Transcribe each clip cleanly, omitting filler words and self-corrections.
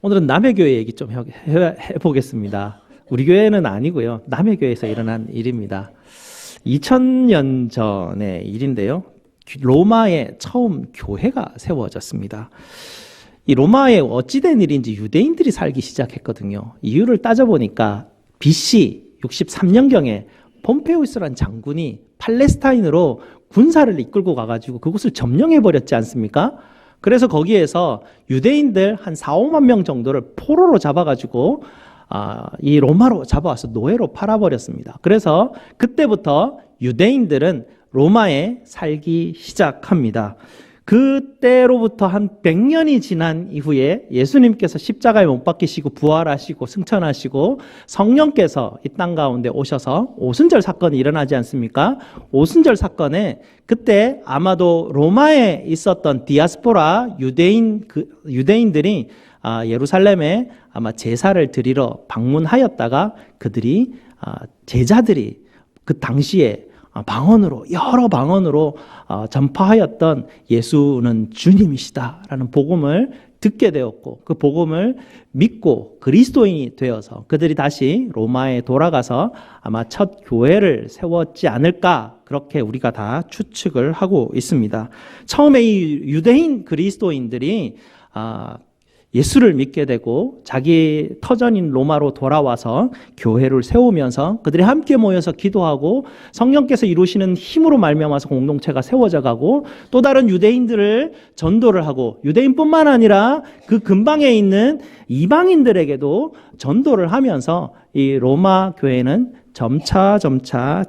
오늘은 남의 교회 얘기 좀 해보겠습니다. 우리 교회는 아니고요. 남의 교회에서 일어난 일입니다. 2000년 전의 일인데요. 로마에 처음 교회가 세워졌습니다. 이 로마에 어찌된 일인지 유대인들이 살기 시작했거든요. 이유를 따져보니까 BC 63년경에 폼페우스라는 장군이 팔레스타인으로 군사를 이끌고 가가지고 그곳을 점령해버렸지 않습니까? 그래서 거기에서 유대인들 한 4, 5만 명 정도를 포로로 잡아가지고 이 로마로 잡아와서 노예로 팔아버렸습니다. 그래서 그때부터 유대인들은 로마에 살기 시작합니다. 그때로부터 한 100년이 지난 이후에 예수님께서 십자가에 못 박히시고 부활하시고 승천하시고 성령께서 이 땅 가운데 오셔서 오순절 사건이 일어나지 않습니까? 오순절 사건에 그때 아마도 로마에 있었던 디아스포라 유대인들이 예루살렘에 아마 제사를 드리러 방문하였다가 그들이 제자들이 그 당시에 여러 방언으로 전파하였던 예수는 주님이시다라는 복음을 듣게 되었고 그 복음을 믿고 그리스도인이 되어서 그들이 다시 로마에 돌아가서 아마 첫 교회를 세웠지 않을까 그렇게 우리가 다 추측을 하고 있습니다. 처음에 이 유대인 그리스도인들이 예수를 믿게 되고 자기 터전인 로마로 돌아와서 교회를 세우면서 그들이 함께 모여서 기도하고 성령께서 이루시는 힘으로 말미암아서 공동체가 세워져 가고 또 다른 유대인들을 전도를 하고 유대인뿐만 아니라 그 근방에 있는 이방인들에게도 전도를 하면서 이 로마 교회는 점차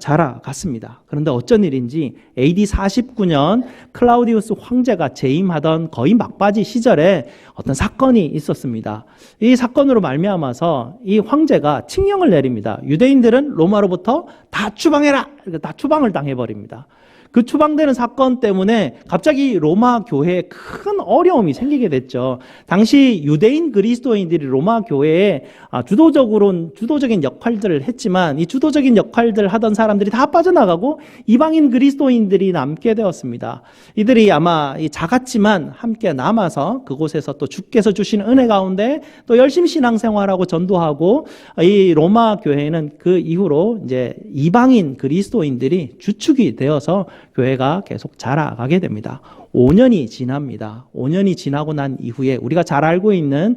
자라갔습니다. 그런데 어쩐 일인지 AD 49년 클라우디우스 황제가 재임하던 거의 막바지 시절에 어떤 사건이 있었습니다. 이 사건으로 말미암아서 이 황제가 칙령을 내립니다. 유대인들은 로마로부터 다 추방해라! 다 추방을 당해버립니다. 그 추방되는 사건 때문에 갑자기 로마 교회에 큰 어려움이 생기게 됐죠. 당시 유대인 그리스도인들이 로마 교회에 주도적인 역할들을 했지만 이 주도적인 역할들을 하던 사람들이 다 빠져나가고 이방인 그리스도인들이 남게 되었습니다. 이들이 아마 작았지만 함께 남아서 그곳에서 또 주께서 주신 은혜 가운데 또 열심히 신앙생활하고 전도하고 이 로마 교회는 그 이후로 이제 이방인 그리스도인들이 주축이 되어서 교회가 계속 자라가게 됩니다. 5년이 지납니다. 5년이 지나고 난 이후에 우리가 잘 알고 있는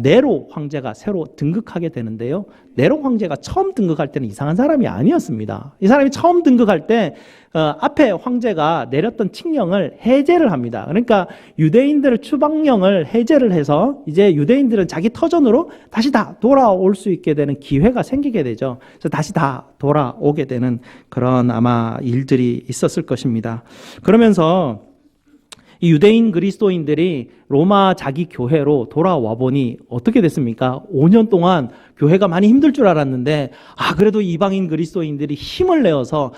네로 황제가 새로 등극하게 되는데요. 네로 황제가 처음 등극할 때는 이상한 사람이 아니었습니다. 이 사람이 처음 등극할 때 앞에 황제가 내렸던 칙령을 해제를 합니다. 그러니까 유대인들의 추방령을 해제를 해서 이제 유대인들은 자기 터전으로 다시 다 돌아올 수 있게 되는 기회가 생기게 되죠. 그래서 다시 다 돌아오게 되는 그런 아마 일들이 있었을 것입니다. 그러면서 이 유대인 그리스도인들이 로마 자기 교회로 돌아와 보니 어떻게 됐습니까? 5년 동안 교회가 많이 힘들 줄 알았는데 그래도 이방인 그리스도인들이 힘을 내어서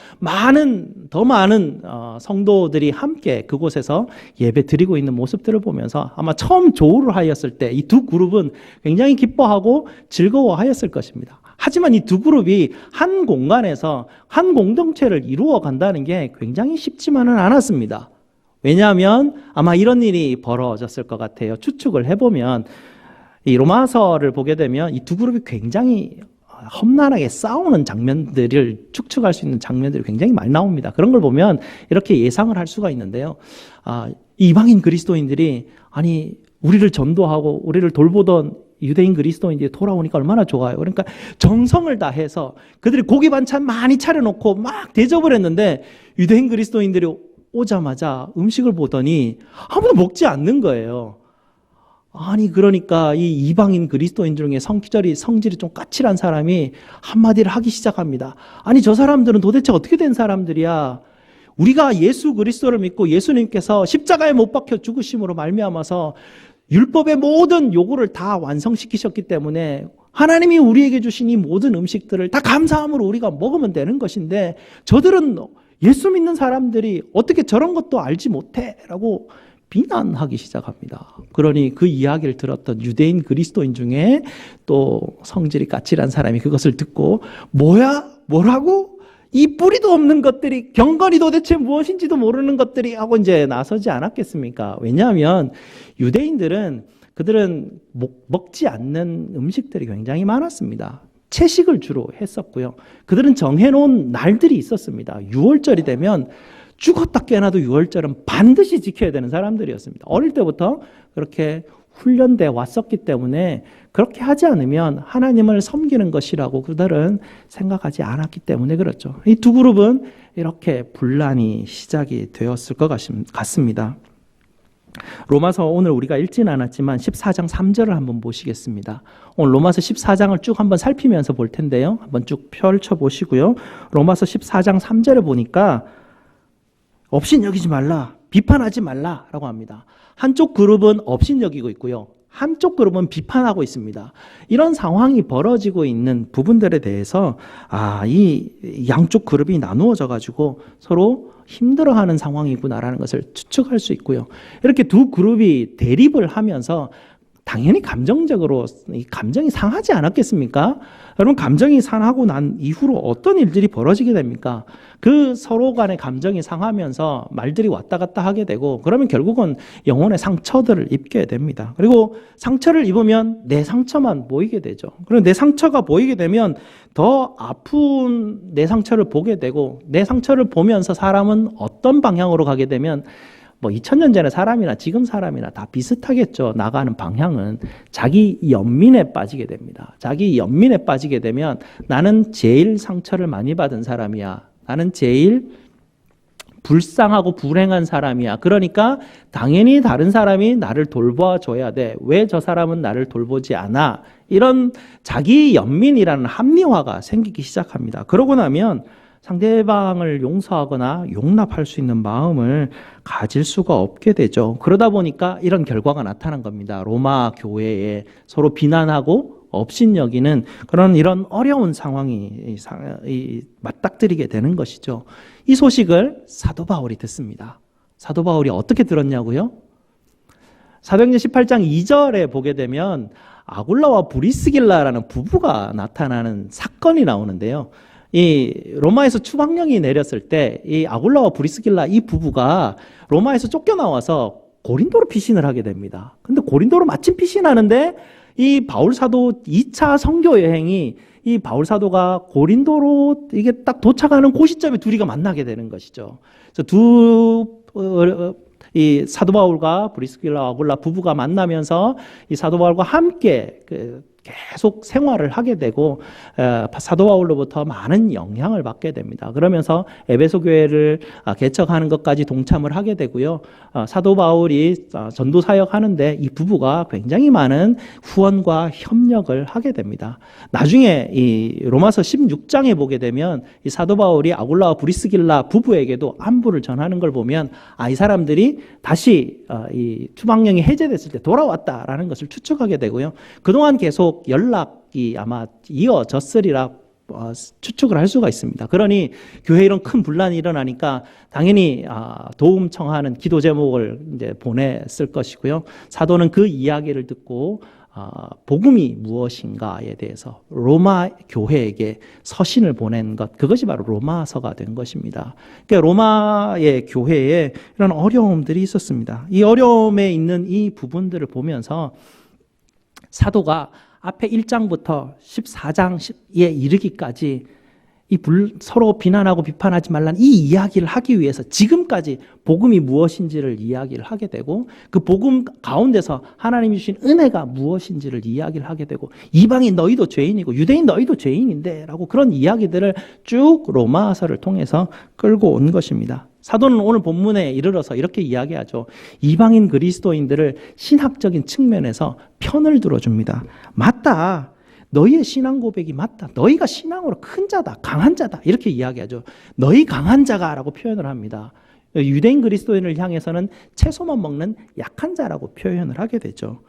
더 많은 성도들이 함께 그곳에서 예배 드리고 있는 모습들을 보면서 아마 처음 조우를 하였을 때 이 두 그룹은 굉장히 기뻐하고 즐거워하였을 것입니다. 하지만 이 두 그룹이 한 공간에서 한 공동체를 이루어 간다는 게 굉장히 쉽지만은 않았습니다. 왜냐하면 아마 이런 일이 벌어졌을 것 같아요. 추측을 해보면 이 로마서를 보게 되면 이 두 그룹이 굉장히 험난하게 싸우는 장면들을 추측할 수 있는 장면들이 굉장히 많이 나옵니다. 그런 걸 보면 이렇게 예상을 할 수가 있는데요. 이방인 그리스도인들이 우리를 전도하고 우리를 돌보던 유대인 그리스도인들이 돌아오니까 얼마나 좋아요. 그러니까 정성을 다해서 그들이 고기 반찬 많이 차려놓고 막 대접을 했는데 유대인 그리스도인들이 오자마자 음식을 보더니 아무도 먹지 않는 거예요. 그러니까 이 이방인 그리스도인 중에 성질이 좀 까칠한 사람이 한마디를 하기 시작합니다. 저 사람들은 도대체 어떻게 된 사람들이야? 우리가 예수 그리스도를 믿고 예수님께서 십자가에 못 박혀 죽으심으로 말미암아서 율법의 모든 요구를 다 완성시키셨기 때문에 하나님이 우리에게 주신 이 모든 음식들을 다 감사함으로 우리가 먹으면 되는 것인데 저들은 예수 믿는 사람들이 어떻게 저런 것도 알지 못해? 라고 비난하기 시작합니다. 그러니 그 이야기를 들었던 유대인 그리스도인 중에 또 성질이 까칠한 사람이 그것을 듣고 뭐라고? 이 뿌리도 없는 것들이 경건이 도대체 무엇인지도 모르는 것들이 하고 이제 나서지 않았겠습니까? 왜냐하면 유대인들은 그들은 먹지 않는 음식들이 굉장히 많았습니다. 채식을 주로 했었고요. 그들은 정해놓은 날들이 있었습니다. 6월절이 되면 죽었다 깨어나도 6월절은 반드시 지켜야 되는 사람들이었습니다. 어릴 때부터 그렇게 훈련돼 왔었기 때문에 그렇게 하지 않으면 하나님을 섬기는 것이라고 그들은 생각하지 않았기 때문에 그렇죠. 이 두 그룹은 이렇게 분란이 시작이 되었을 것 같습니다. 로마서 오늘 우리가 읽지는 않았지만 14장 3절을 한번 보시겠습니다. 오늘 로마서 14장을 쭉 한번 살피면서 볼 텐데요. 한번 쭉 펼쳐 보시고요. 로마서 14장 3절에 보니까 업신여기지 말라, 비판하지 말라라고 합니다. 한쪽 그룹은 업신여기고 있고요. 한쪽 그룹은 비판하고 있습니다. 이런 상황이 벌어지고 있는 부분들에 대해서 이 양쪽 그룹이 나누어져 가지고 서로 힘들어하는 상황이구나라는 것을 추측할 수 있고요. 이렇게 두 그룹이 대립을 하면서 당연히 감정적으로 이 감정이 상하지 않았겠습니까? 여러분, 감정이 상하고 난 이후로 어떤 일들이 벌어지게 됩니까? 그 서로 간의 감정이 상하면서 말들이 왔다 갔다 하게 되고, 그러면 결국은 영혼의 상처들을 입게 됩니다. 그리고 상처를 입으면 내 상처만 보이게 되죠. 그리고 내 상처가 보이게 되면 더 아픈 내 상처를 보게 되고, 내 상처를 보면서 사람은 어떤 방향으로 가게 되면 2000년 전의 사람이나 지금 사람이나 다 비슷하겠죠. 나가는 방향은 자기 연민에 빠지게 됩니다. 자기 연민에 빠지게 되면 나는 제일 상처를 많이 받은 사람이야. 나는 제일 불쌍하고 불행한 사람이야. 그러니까 당연히 다른 사람이 나를 돌봐줘야 돼. 왜 저 사람은 나를 돌보지 않아? 이런 자기 연민이라는 합리화가 생기기 시작합니다. 그러고 나면 상대방을 용서하거나 용납할 수 있는 마음을 가질 수가 없게 되죠. 그러다 보니까 이런 결과가 나타난 겁니다. 로마 교회에 서로 비난하고 업신여기는 이런 어려운 상황이 맞닥뜨리게 되는 것이죠. 이 소식을 사도 바울이 듣습니다. 사도 바울이 어떻게 들었냐고요? 사도행전 18장 2절에 보게 되면 아굴라와 브리스길라라는 부부가 나타나는 사건이 나오는데요. 이 로마에서 추방령이 내렸을 때 이 아굴라와 브리스길라 이 부부가 로마에서 쫓겨나와서 고린도로 피신을 하게 됩니다. 근데 고린도로 마침 피신하는데 이 바울 사도 2차 선교 여행이 이 바울 사도가 고린도로 이게 딱 도착하는 그 시점에 둘이가 만나게 되는 것이죠. 그래서 이 사도 바울과 브리스길라 아굴라 부부가 만나면서 이 사도 바울과 함께 계속 생활을 하게 되고 사도 바울로부터 많은 영향을 받게 됩니다. 그러면서 에베소 교회를 개척하는 것까지 동참을 하게 되고요. 사도 바울이 전도 사역하는데 이 부부가 굉장히 많은 후원과 협력을 하게 됩니다. 나중에 이 로마서 16장에 보게 되면 이 사도 바울이 아굴라와 브리스길라 부부에게도 안부를 전하는 걸 보면 이 사람들이 다시 이 추방령이 해제됐을 때 돌아왔다라는 것을 추측하게 되고요. 그동안 계속 연락이 아마 이어졌으리라 추측을 할 수가 있습니다. 그러니 교회에 이런 큰 분란이 일어나니까 당연히 도움 청하는 기도 제목을 이제 보냈을 것이고요. 사도는 그 이야기를 듣고 복음이 무엇인가에 대해서 로마 교회에게 서신을 보낸 것, 그것이 바로 로마서가 된 것입니다. 그러니까 로마의 교회에 이런 어려움들이 있었습니다. 이 어려움에 있는 이 부분들을 보면서 사도가 앞에 1장부터 14장에 이르기까지 서로 비난하고 비판하지 말라는 이 이야기를 하기 위해서 지금까지 복음이 무엇인지를 이야기를 하게 되고, 그 복음 가운데서 하나님이 주신 은혜가 무엇인지를 이야기를 하게 되고, 이방인 너희도 죄인이고 유대인 너희도 죄인인데 라고 그런 이야기들을 쭉 로마서를 통해서 끌고 온 것입니다. 사도는 오늘 본문에 이르러서 이렇게 이야기하죠. 이방인 그리스도인들을 신학적인 측면에서 편을 들어줍니다. 맞다. 너희의 신앙 고백이 맞다. 너희가 신앙으로 큰 자다. 강한 자다. 이렇게 이야기하죠. 너희 강한 자가 라고 표현을 합니다. 유대인 그리스도인을 향해서는 채소만 먹는 약한 자라고 표현을 하게 되죠.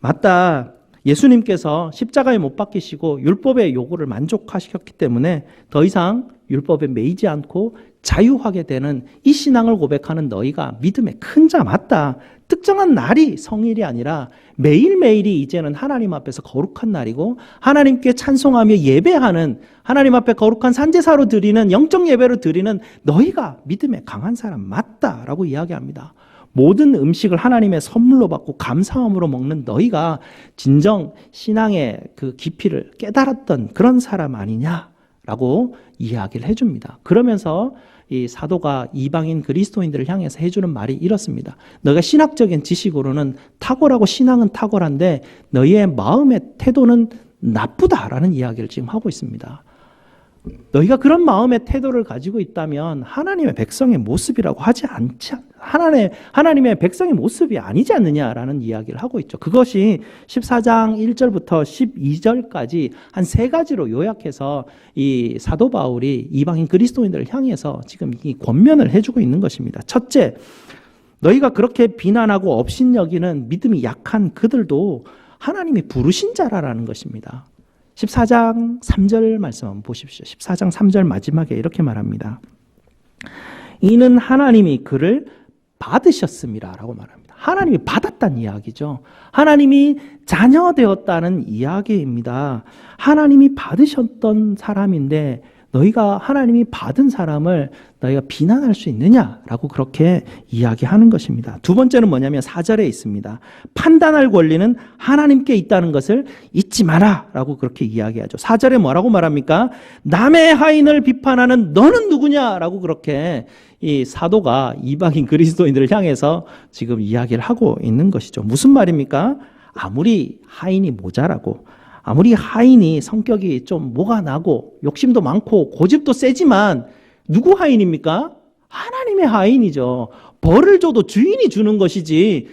맞다. 예수님께서 십자가에 못 박히시고 율법의 요구를 만족하셨기 때문에 더 이상 율법에 매이지 않고 자유하게 되는 이 신앙을 고백하는 너희가 믿음의 큰 자 맞다. 특정한 날이 성일이 아니라 매일매일이 이제는 하나님 앞에서 거룩한 날이고 하나님께 찬송하며 예배하는 하나님 앞에 거룩한 산제사로 드리는 영적 예배로 드리는 너희가 믿음의 강한 사람 맞다라고 이야기합니다. 모든 음식을 하나님의 선물로 받고 감사함으로 먹는 너희가 진정 신앙의 그 깊이를 깨달았던 그런 사람 아니냐라고 이야기를 해줍니다. 그러면서 이 사도가 이방인 그리스도인들을 향해서 해주는 말이 이렇습니다. 너희가 신학적인 지식으로는 탁월하고 신앙은 탁월한데 너희의 마음의 태도는 나쁘다라는 이야기를 지금 하고 있습니다. 너희가 그런 마음의 태도를 가지고 있다면 하나님의 백성의 모습이라고 하지 않지, 하나님의 백성의 모습이 아니지 않느냐라는 이야기를 하고 있죠. 그것이 14장 1절부터 12절까지 한 세 가지로 요약해서 이 사도 바울이 이방인 그리스도인들을 향해서 지금 이 권면을 해주고 있는 것입니다. 첫째, 너희가 그렇게 비난하고 업신여기는 믿음이 약한 그들도 하나님이 부르신 자라라는 것입니다. 14장 3절 말씀 한번 보십시오. 14장 3절 마지막에 이렇게 말합니다. 이는 하나님이 그를 받으셨음이라라고 말합니다. 하나님이 받았다는 이야기죠. 하나님이 자녀 되었다는 이야기입니다. 하나님이 받으셨던 사람인데 너희가 하나님이 받은 사람을 너희가 비난할 수 있느냐라고 그렇게 이야기하는 것입니다. 두 번째는 뭐냐면 4절에 있습니다. 판단할 권리는 하나님께 있다는 것을 잊지 마라 라고 그렇게 이야기하죠. 4절에 뭐라고 말합니까? 남의 하인을 비판하는 너는 누구냐라고 그렇게 이 사도가 이방인 그리스도인들을 향해서 지금 이야기를 하고 있는 것이죠. 무슨 말입니까? 아무리 하인이 모자라고 아무리 하인이 성격이 좀 뭐가 나고 욕심도 많고 고집도 세지만 누구 하인입니까? 하나님의 하인이죠. 벌을 줘도 주인이 주는 것이지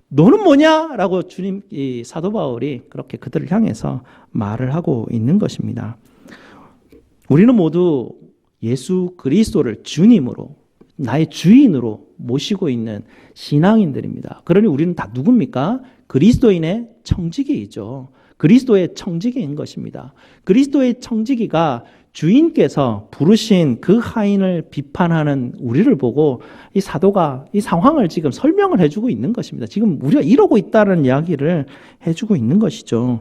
너는 뭐냐? 라고 주님, 이 사도 바울이 그렇게 그들을 향해서 말을 하고 있는 것입니다. 우리는 모두 예수 그리스도를 주님으로 나의 주인으로 모시고 있는 신앙인들입니다. 그러니 우리는 다 누굽니까? 그리스도인의 청지기이죠. 그리스도의 청지기인 것입니다. 그리스도의 청지기가 주인께서 부르신 그 하인을 비판하는 우리를 보고 이 사도가 이 상황을 지금 설명을 해주고 있는 것입니다. 지금 우리가 이러고 있다는 이야기를 해주고 있는 것이죠.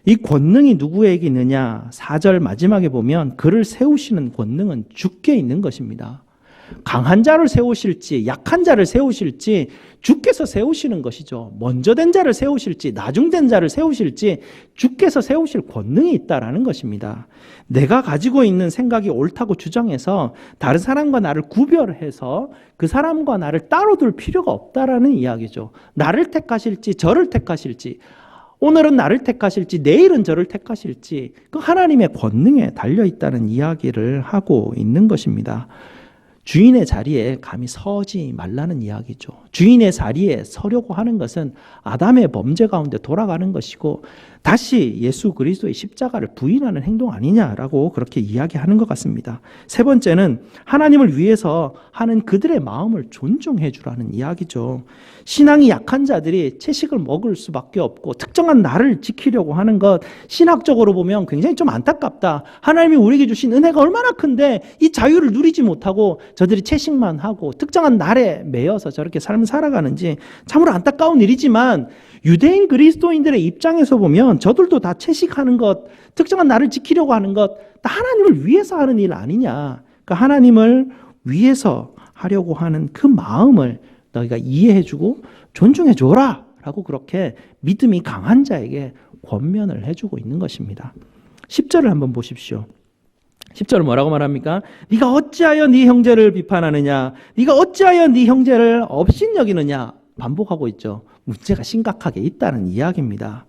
이 권능이 누구에게 있느냐? 4절 마지막에 보면 그를 세우시는 권능은 주께 있는 것입니다. 강한 자를 세우실지 약한 자를 세우실지 주께서 세우시는 것이죠. 먼저 된 자를 세우실지 나중된 자를 세우실지 주께서 세우실 권능이 있다라는 것입니다. 내가 가지고 있는 생각이 옳다고 주장해서 다른 사람과 나를 구별해서 그 사람과 나를 따로 둘 필요가 없다라는 이야기죠. 나를 택하실지 저를 택하실지 오늘은 나를 택하실지 내일은 저를 택하실지 그 하나님의 권능에 달려있다는 이야기를 하고 있는 것입니다. 주인의 자리에 감히 서지 말라는 이야기죠. 주인의 자리에 서려고 하는 것은 아담의 범죄 가운데 돌아가는 것이고 다시 예수 그리스도의 십자가를 부인하는 행동 아니냐라고 그렇게 이야기하는 것 같습니다. 세 번째는 하나님을 위해서 하는 그들의 마음을 존중해 주라는 이야기죠. 신앙이 약한 자들이 채식을 먹을 수밖에 없고 특정한 날을 지키려고 하는 것 신학적으로 보면 굉장히 좀 안타깝다. 하나님이 우리에게 주신 은혜가 얼마나 큰데 이 자유를 누리지 못하고 저들이 채식만 하고 특정한 날에 매여서 저렇게 삶을 살아가는지 참으로 안타까운 일이지만 유대인 그리스도인들의 입장에서 보면 저들도 다 채식하는 것, 특정한 날을 지키려고 하는 것, 다 하나님을 위해서 하는 일 아니냐. 그러니까 하나님을 위해서 하려고 하는 그 마음을 너희가 이해해주고 존중해줘라 라고 그렇게 믿음이 강한 자에게 권면을 해주고 있는 것입니다. 10절을 한번 보십시오. 10절 뭐라고 말합니까? 네가 어찌하여 네 형제를 비판하느냐? 네가 어찌하여 네 형제를 업신여기느냐? 반복하고 있죠. 문제가 심각하게 있다는 이야기입니다.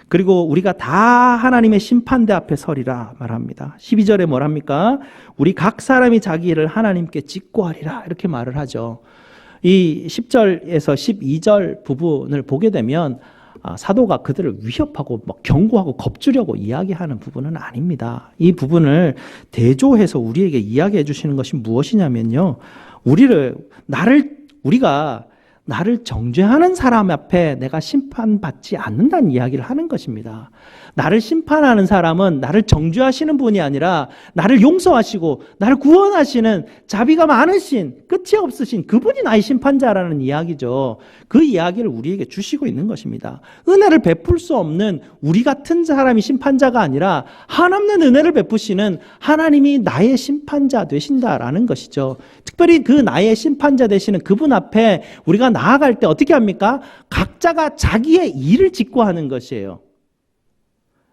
그리고 우리가 다 하나님의 심판대 앞에 서리라 말합니다. 12절에 뭐랍니까? 우리 각 사람이 자기 일을 하나님께 직고하리라 이렇게 말을 하죠. 이 10절에서 12절 부분을 보게 되면 사도가 그들을 위협하고 경고하고 겁주려고 이야기하는 부분은 아닙니다. 이 부분을 대조해서 우리에게 이야기해 주시는 것이 무엇이냐면요. 우리가 나를 정죄하는 사람 앞에 내가 심판받지 않는다는 이야기를 하는 것입니다. 나를 심판하는 사람은 나를 정죄하시는 분이 아니라 나를 용서하시고 나를 구원하시는 자비가 많으신, 끝이 없으신 그분이 나의 심판자라는 이야기죠. 그 이야기를 우리에게 주시고 있는 것입니다. 은혜를 베풀 수 없는 우리 같은 사람이 심판자가 아니라 한없는 은혜를 베푸시는 하나님이 나의 심판자 되신다라는 것이죠. 특별히 그 나의 심판자 되시는 그분 앞에 우리가 나아갈 때 어떻게 합니까? 각자가 자기의 일을 짓고 하는 것이에요.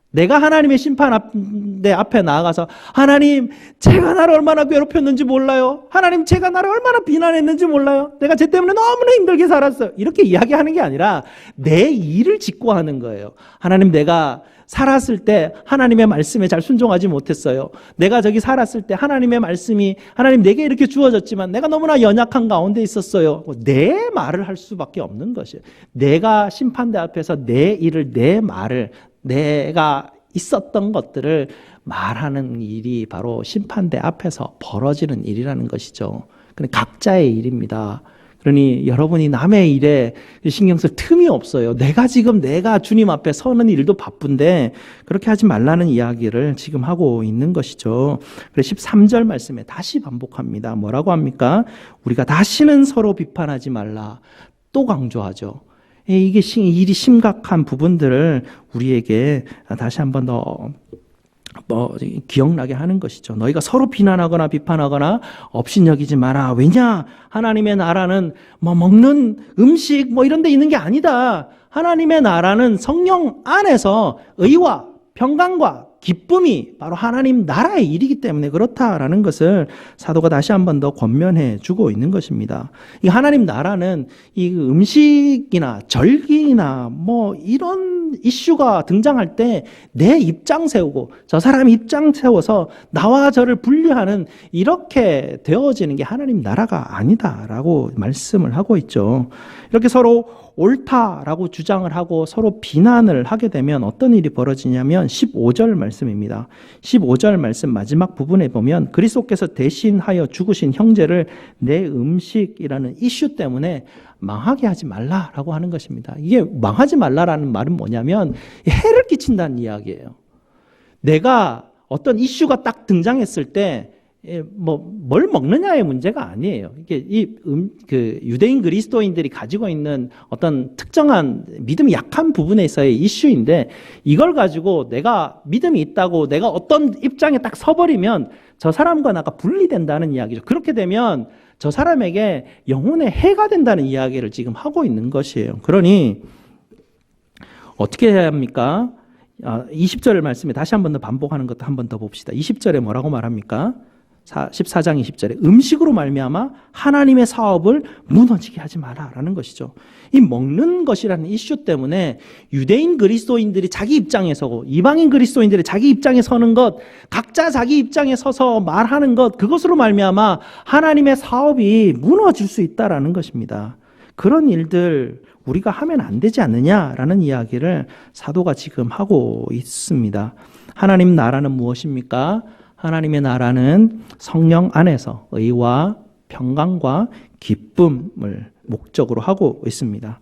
내가 하나님의 심판대 앞에 나아가서 하나님, 제가 나를 얼마나 괴롭혔는지 몰라요. 하나님, 제가 나를 얼마나 비난했는지 몰라요. 내가 쟤 때문에 너무나 힘들게 살았어요. 이렇게 이야기하는 게 아니라 내 일을 짓고 하는 거예요. 하나님, 내가 살았을 때 하나님의 말씀에 잘 순종하지 못했어요. 내가 저기 살았을 때 하나님의 말씀이 하나님 내게 이렇게 주어졌지만 내가 너무나 연약한 가운데 있었어요. 내 말을 할 수밖에 없는 것이에요. 내가 심판대 앞에서 내 일을, 내 말을, 내가 있었던 것들을 말하는 일이 바로 심판대 앞에서 벌어지는 일이라는 것이죠. 각자의 일입니다. 그러니 여러분이 남의 일에 신경 쓸 틈이 없어요. 내가 주님 앞에 서는 일도 바쁜데 그렇게 하지 말라는 이야기를 지금 하고 있는 것이죠. 그래서 13절 말씀에 다시 반복합니다. 뭐라고 합니까? 우리가 다시는 서로 비판하지 말라. 또 강조하죠. 이게 일이 심각한 부분들을 우리에게 다시 한번 더 기억나게 하는 것이죠. 너희가 서로 비난하거나 비판하거나 업신여기지 마라. 왜냐? 하나님의 나라는 먹는 음식 이런 데 있는 게 아니다. 하나님의 나라는 성령 안에서 의와 평강과 기쁨이 바로 하나님 나라의 일이기 때문에 그렇다라는 것을 사도가 다시 한 번 더 권면해 주고 있는 것입니다. 이 하나님 나라는 이 음식이나 절기나 이런 이슈가 등장할 때 내 입장 세우고 저 사람 입장 세워서 나와 저를 분리하는 이렇게 되어지는 게 하나님 나라가 아니다라고 말씀을 하고 있죠. 이렇게 서로 옳다라고 주장을 하고 서로 비난을 하게 되면 어떤 일이 벌어지냐면 15절 말씀입니다. 15절 말씀 마지막 부분에 보면 그리스도께서 대신하여 죽으신 형제를 내 음식이라는 이슈 때문에 망하게 하지 말라라고 하는 것입니다. 이게 망하지 말라라는 말은 뭐냐면 해를 끼친다는 이야기예요. 내가 어떤 이슈가 딱 등장했을 때 뭘 먹느냐의 문제가 아니에요. 이게 유대인 그리스도인들이 가지고 있는 어떤 특정한 믿음이 약한 부분에 있어의 이슈인데 이걸 가지고 내가 믿음이 있다고 내가 어떤 입장에 딱 서버리면 저 사람과 나가 분리된다는 이야기죠. 그렇게 되면 저 사람에게 영혼의 해가 된다는 이야기를 지금 하고 있는 것이에요. 그러니 어떻게 해야 합니까? 20절 말씀에 다시 한 번 더 반복하는 것도 한 번 더 봅시다. 20절에 뭐라고 말합니까? 14장 20절에 음식으로 말미암아 하나님의 사업을 무너지게 하지 마라라는 것이죠. 이 먹는 것이라는 이슈 때문에 유대인 그리스도인들이 자기 입장에 서고 이방인 그리스도인들이 자기 입장에 서는 것, 각자 자기 입장에 서서 말하는 것, 그것으로 말미암아 하나님의 사업이 무너질 수 있다라는 것입니다. 그런 일들 우리가 하면 안 되지 않느냐라는 이야기를 사도가 지금 하고 있습니다. 하나님 나라는 무엇입니까? 하나님의 나라는 성령 안에서 의와 평강과 기쁨을 목적으로 하고 있습니다.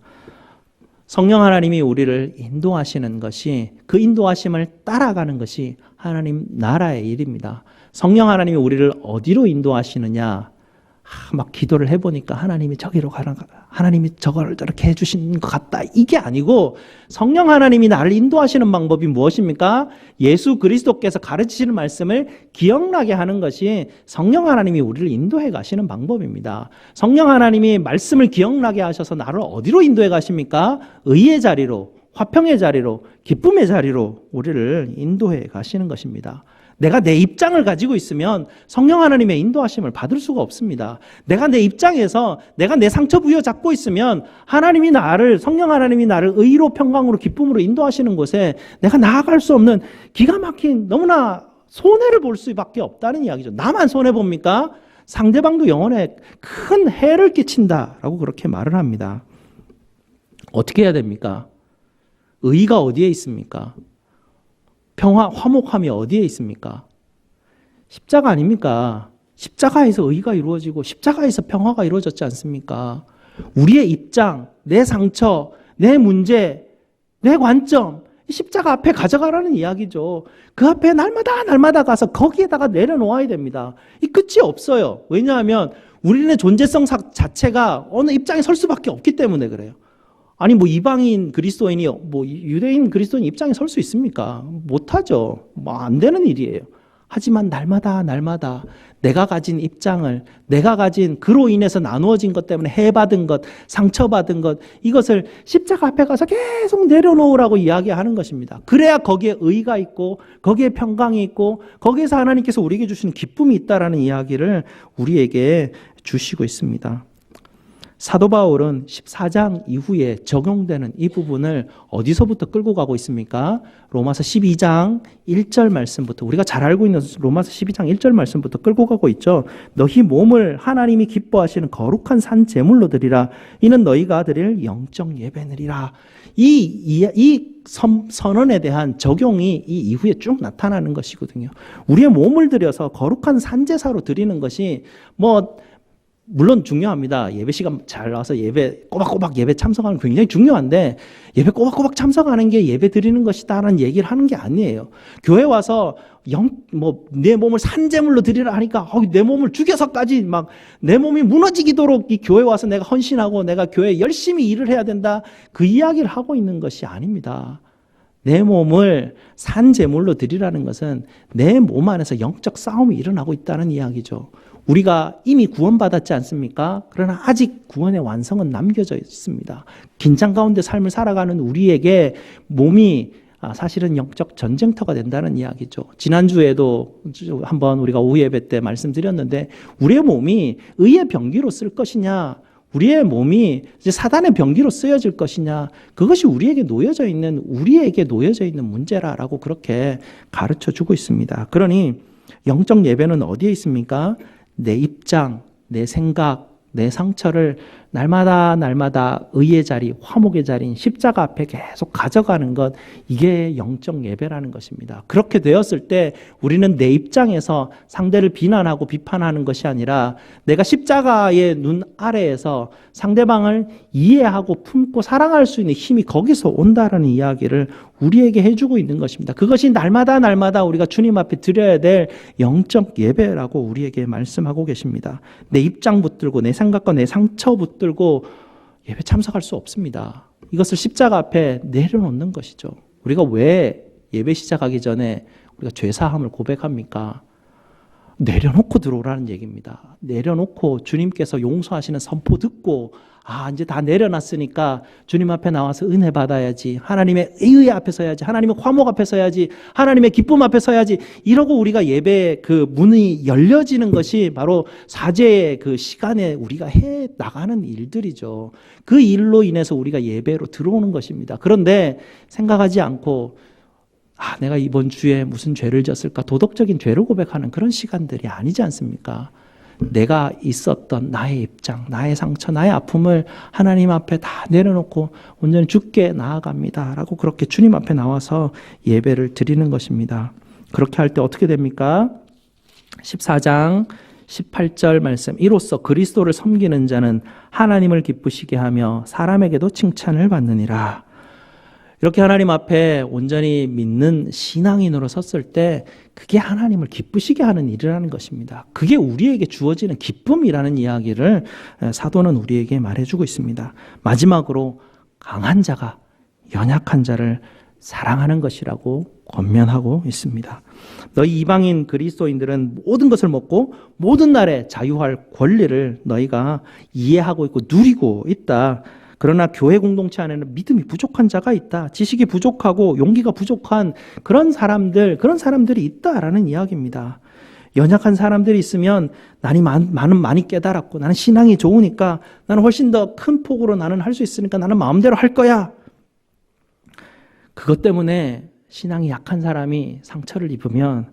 성령 하나님이 우리를 인도하시는 것이, 그 인도하심을 따라가는 것이 하나님 나라의 일입니다. 성령 하나님이 우리를 어디로 인도하시느냐? 막 기도를 해보니까 하나님이 저기로 가라, 하나님이 저걸 저렇게 해주신 것 같다, 이게 아니고 성령 하나님이 나를 인도하시는 방법이 무엇입니까? 예수 그리스도께서 가르치시는 말씀을 기억나게 하는 것이 성령 하나님이 우리를 인도해 가시는 방법입니다. 성령 하나님이 말씀을 기억나게 하셔서 나를 어디로 인도해 가십니까? 의의 자리로, 화평의 자리로, 기쁨의 자리로 우리를 인도해 가시는 것입니다. 내가 내 입장을 가지고 있으면 성령 하나님의 인도하심을 받을 수가 없습니다. 내가 내 입장에서 내가 내 상처 부여잡고 있으면 성령 하나님이 나를 의로, 평강으로, 기쁨으로 인도하시는 곳에 내가 나아갈 수 없는 기가 막힌 너무나 손해를 볼 수밖에 없다는 이야기죠. 나만 손해봅니까? 상대방도 영혼에 큰 해를 끼친다라고 그렇게 말을 합니다. 어떻게 해야 됩니까? 의가 어디에 있습니까? 평화, 화목함이 어디에 있습니까? 십자가 아닙니까? 십자가에서 의가 이루어지고 십자가에서 평화가 이루어졌지 않습니까? 우리의 입장, 내 상처, 내 문제, 내 관점, 십자가 앞에 가져가라는 이야기죠. 그 앞에 날마다 가서 거기에다가 내려놓아야 됩니다. 이 끝이 없어요. 왜냐하면 우리의 존재성 자체가 어느 입장에 설 수밖에 없기 때문에 그래요. 아니 뭐 이방인 그리스도인이 뭐 유대인 그리스도인 입장에 설 수 있습니까? 못하죠. 뭐 안 되는 일이에요. 하지만 날마다 내가 가진 입장을, 내가 가진 그로 인해서 나누어진 것 때문에 해받은 것, 상처받은 것, 이것을 십자가 앞에 가서 계속 내려놓으라고 이야기하는 것입니다. 그래야 거기에 의가 있고 거기에 평강이 있고 거기에서 하나님께서 우리에게 주시는 기쁨이 있다라는 이야기를 우리에게 주시고 있습니다. 사도 바울은 14장 이후에 적용되는 이 부분을 어디서부터 끌고 가고 있습니까? 로마서 12장 1절 말씀부터, 우리가 잘 알고 있는 로마서 12장 1절 말씀부터 끌고 가고 있죠. 너희 몸을 하나님이 기뻐하시는 거룩한 산 제물로 드리라. 이는 너희가 드릴 영적 예배느리라. 이 선언에 대한 적용이 이 이후에 쭉 나타나는 것이거든요. 우리의 몸을 들여서 거룩한 산제사로 드리는 것이 물론 중요합니다. 예배 시간 잘 나와서 예배 꼬박꼬박 예배 참석하는 게 굉장히 중요한데, 예배 꼬박꼬박 참석하는 게 예배 드리는 것이다라는 얘기를 하는 게 아니에요. 교회 와서 내 몸을 산제물로 드리라 하니까 내 몸을 죽여서까지 내 몸이 무너지도록 이 교회 와서 내가 헌신하고 내가 교회에 열심히 일을 해야 된다, 그 이야기를 하고 있는 것이 아닙니다. 내 몸을 산제물로 드리라는 것은 내 몸 안에서 영적 싸움이 일어나고 있다는 이야기죠. 우리가 이미 구원받았지 않습니까? 그러나 아직 구원의 완성은 남겨져 있습니다. 긴장 가운데 삶을 살아가는 우리에게 몸이 사실은 영적 전쟁터가 된다는 이야기죠. 지난주에도 한번 우리가 오후 예배 때 말씀드렸는데, 우리의 몸이 의의 병기로 쓸 것이냐, 우리의 몸이 이제 사단의 병기로 쓰여질 것이냐, 그것이 우리에게 놓여져 있는 문제라라고 그렇게 가르쳐 주고 있습니다. 그러니 영적 예배는 어디에 있습니까? 내 입장, 내 생각, 내 상처를 날마다 의의 자리, 화목의 자리인 십자가 앞에 계속 가져가는 것, 이게 영적 예배라는 것입니다. 그렇게 되었을 때 우리는 내 입장에서 상대를 비난하고 비판하는 것이 아니라 내가 십자가의 눈 아래에서 상대방을 이해하고 품고 사랑할 수 있는 힘이 거기서 온다라는 이야기를 우리에게 해주고 있는 것입니다. 그것이 날마다 우리가 주님 앞에 드려야 될 영적 예배라고 우리에게 말씀하고 계십니다. 내 입장 붙들고 내 생각과 내 상처 붙들고 예배 참석할 수 없습니다. 이것을 십자가 앞에 내려놓는 것이죠. 우리가 왜 예배 시작하기 전에 우리가 죄사함을 고백합니까? 내려놓고 들어오라는 얘기입니다. 내려놓고 주님께서 용서하시는 선포 듣고, 이제 다 내려놨으니까 주님 앞에 나와서 은혜 받아야지, 하나님의 의의 앞에 서야지, 하나님의 화목 앞에 서야지, 하나님의 기쁨 앞에 서야지, 이러고 우리가 예배 그 문이 열려지는 것이 바로 사제의 그 시간에 우리가 해 나가는 일들이죠. 그 일로 인해서 우리가 예배로 들어오는 것입니다. 그런데 생각하지 않고 내가 이번 주에 무슨 죄를 졌을까, 도덕적인 죄를 고백하는 그런 시간들이 아니지 않습니까? 내가 있었던 나의 입장, 나의 상처, 나의 아픔을 하나님 앞에 다 내려놓고 온전히 주께 나아갑니다 라고 그렇게 주님 앞에 나와서 예배를 드리는 것입니다. 그렇게 할 때 어떻게 됩니까? 14장 18절 말씀, 이로써 그리스도를 섬기는 자는 하나님을 기쁘시게 하며 사람에게도 칭찬을 받느니라. 이렇게 하나님 앞에 온전히 믿는 신앙인으로 섰을 때 그게 하나님을 기쁘시게 하는 일이라는 것입니다. 그게 우리에게 주어지는 기쁨이라는 이야기를 사도는 우리에게 말해주고 있습니다. 마지막으로 강한 자가 연약한 자를 사랑하는 것이라고 권면하고 있습니다. 너희 이방인 그리스도인들은 모든 것을 먹고 모든 날에 자유할 권리를 너희가 이해하고 있고 누리고 있다. 그러나 교회 공동체 안에는 믿음이 부족한 자가 있다. 지식이 부족하고 용기가 부족한 그런 사람들이 있다라는 이야기입니다. 연약한 사람들이 있으면 나는 많이 깨달았고 나는 신앙이 좋으니까 나는 훨씬 더 큰 폭으로 나는 할 수 있으니까 나는 마음대로 할 거야. 그것 때문에 신앙이 약한 사람이 상처를 입으면,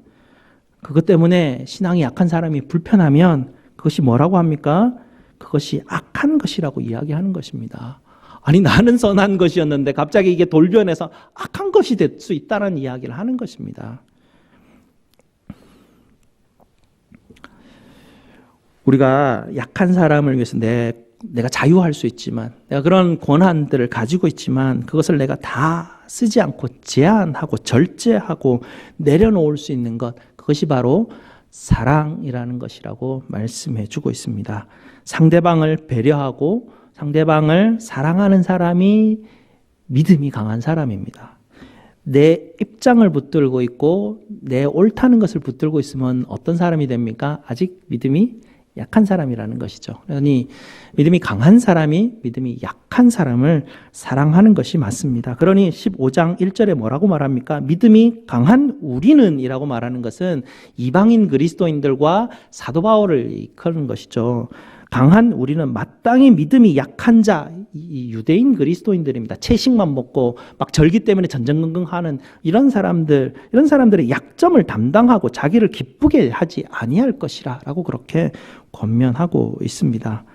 그것 때문에 신앙이 약한 사람이 불편하면 그것이 뭐라고 합니까? 그것이 악한 것이라고 이야기하는 것입니다. 아니, 나는 선한 것이었는데 갑자기 이게 돌변해서 악한 것이 될 수 있다는 이야기를 하는 것입니다. 우리가 약한 사람을 위해서 내가 자유할 수 있지만, 내가 그런 권한들을 가지고 있지만 그것을 내가 다 쓰지 않고 제한하고 절제하고 내려놓을 수 있는 것, 그것이 바로 사랑이라는 것이라고 말씀해 주고 있습니다. 상대방을 배려하고 상대방을 사랑하는 사람이 믿음이 강한 사람입니다. 내 입장을 붙들고 있고 내 옳다는 것을 붙들고 있으면 어떤 사람이 됩니까? 아직 믿음이 약한 사람이라는 것이죠. 그러니 믿음이 강한 사람이 믿음이 약한 사람을 사랑하는 것이 맞습니다. 그러니 15장 1절에 뭐라고 말합니까? 믿음이 강한 우리는 이라고 말하는 것은 이방인 그리스도인들과 사도 바울을 이끄는 것이죠. 강한 우리는 마땅히 믿음이 약한 자, 이 유대인 그리스도인들입니다. 채식만 먹고 막 절기 때문에 전전긍긍하는 이런 사람들의 약점을 담당하고 자기를 기쁘게 하지 아니할 것이라고 그렇게 권면하고 있습니다.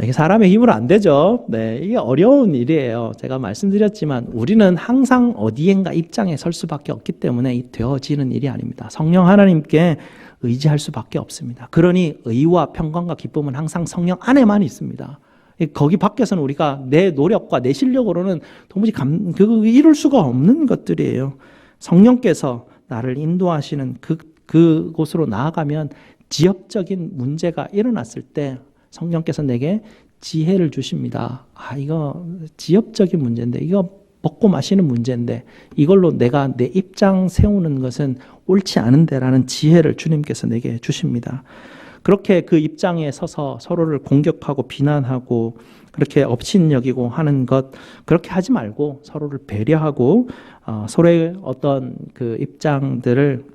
이게 사람의 힘으로 안 되죠. 네, 이게 어려운 일이에요. 제가 말씀드렸지만 우리는 항상 어디엔가 입장에 설 수밖에 없기 때문에 되어지는 일이 아닙니다. 성령 하나님께 의지할 수밖에 없습니다. 그러니 의와 평강과 기쁨은 항상 성령 안에만 있습니다. 거기 밖에서는 우리가 내 노력과 내 실력으로는 도무지 이룰 수가 없는 것들이에요. 성령께서 나를 인도하시는 그곳으로 나아가면 지역적인 문제가 일어났을 때 성령께서 내게 지혜를 주십니다. 이거 지역적인 문제인데, 이거 먹고 마시는 문제인데 이걸로 내가 내 입장 세우는 것은 옳지 않은데라는 지혜를 주님께서 내게 주십니다. 그렇게 그 입장에 서서 서로를 공격하고 비난하고 그렇게 업신여기고 하는 것, 그렇게 하지 말고 서로를 배려하고 서로의 어떤 그 입장들을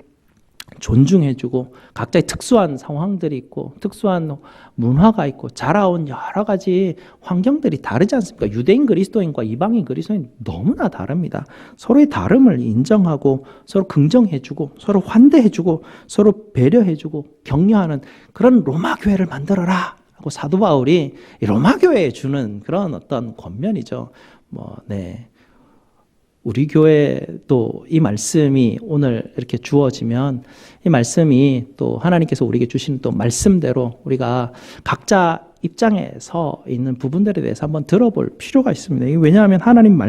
존중해주고 각자의 특수한 상황들이 있고 특수한 문화가 있고 자라온 여러 가지 환경들이 다르지 않습니까? 유대인 그리스도인과 이방인 그리스도인 너무나 다릅니다. 서로의 다름을 인정하고 서로 긍정해주고 서로 환대해주고 서로 배려해주고 격려하는 그런 로마 교회를 만들어라 하고 사도 바울이 로마 교회에 주는 그런 어떤 권면이죠. 우리 교회도 이 말씀이 오늘 이렇게 주어지면 이 말씀이 또 하나님께서 우리에게 주신 또 말씀대로 우리가 각자 입장에 서 있는 부분들에 대해서 한번 들어볼 필요가 있습니다. 왜냐하면 하나님 말씀